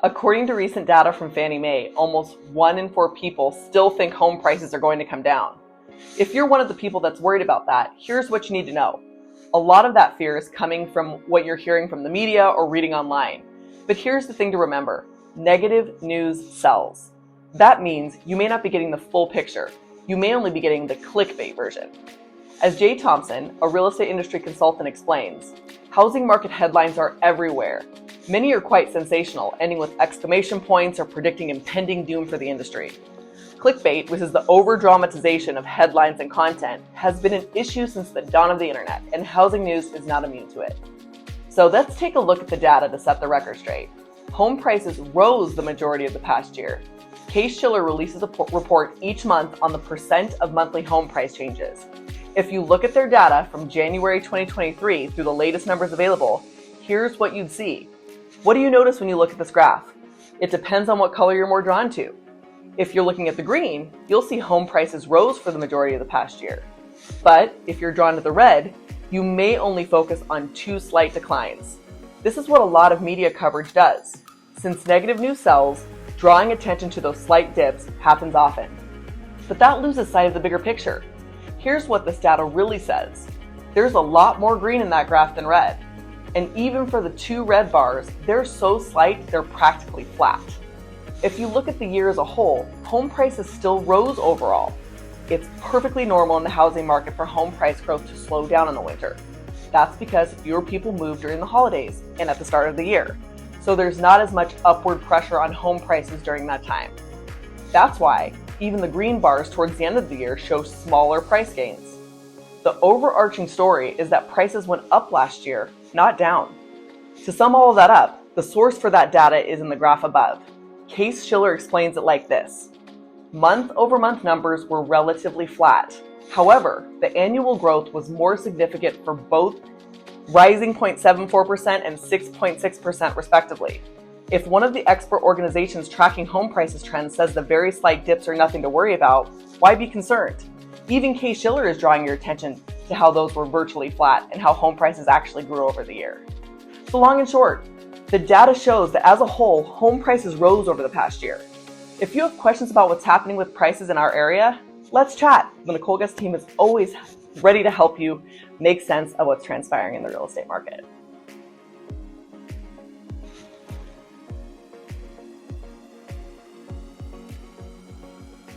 According to recent data from Fannie Mae, almost 1 in 4 people still think home prices are going to come down. If you're one of the people that's worried about that, here's what you need to know. A lot of that fear is coming from what you're hearing from the media or reading online. But here's the thing to remember. Negative news sells. That means you may not be getting the full picture. You may only be getting the clickbait version. As Jay Thompson, a real estate industry consultant, explains, housing market headlines are everywhere. Many are quite sensational, ending with exclamation points or predicting impending doom for the industry. Clickbait, which is the over-dramatization of headlines and content, has been an issue since the dawn of the internet, and housing news is not immune to it. So let's take a look at the data to set the record straight. Home prices rose the majority of the past year. Case-Shiller releases a report each month on the percent of monthly home price changes. If you look at their data from January 2023 through the latest numbers available, here's what you'd see. What do you notice when you look at this graph? It depends on what color you're more drawn to. If you're looking at the green, you'll see home prices rose for the majority of the past year. But if you're drawn to the red, you may only focus on 2 slight declines. This is what a lot of media coverage does. Since negative news sells, drawing attention to those slight dips happens often. But that loses sight of the bigger picture. Here's what this data really says. There's a lot more green in that graph than red. And even for the 2 red bars, they're so slight they're practically flat. If you look at the year as a whole, home prices still rose overall. It's perfectly normal in the housing market for home price growth to slow down in the winter. That's because fewer people move during the holidays and at the start of the year. So there's not as much upward pressure on home prices during that time. That's why even the green bars towards the end of the year show smaller price gains. The overarching story is that prices went up last year, not down. To sum all of that up, the source for that data is in the graph above. Case-Shiller explains it like this. Month-over-month numbers were relatively flat. However, the annual growth was more significant for both rising 0.74% and 6.6% respectively. If one of the expert organizations tracking home prices trends says the very slight dips are nothing to worry about, why be concerned? Even Case-Shiller is drawing your attention to how those were virtually flat and how home prices actually grew over the year. So long and short, the data shows that as a whole, home prices rose over the past year. If you have questions about what's happening with prices in our area, let's chat. The Nicolle Gust team is always ready to help you make sense of what's transpiring in the real estate market.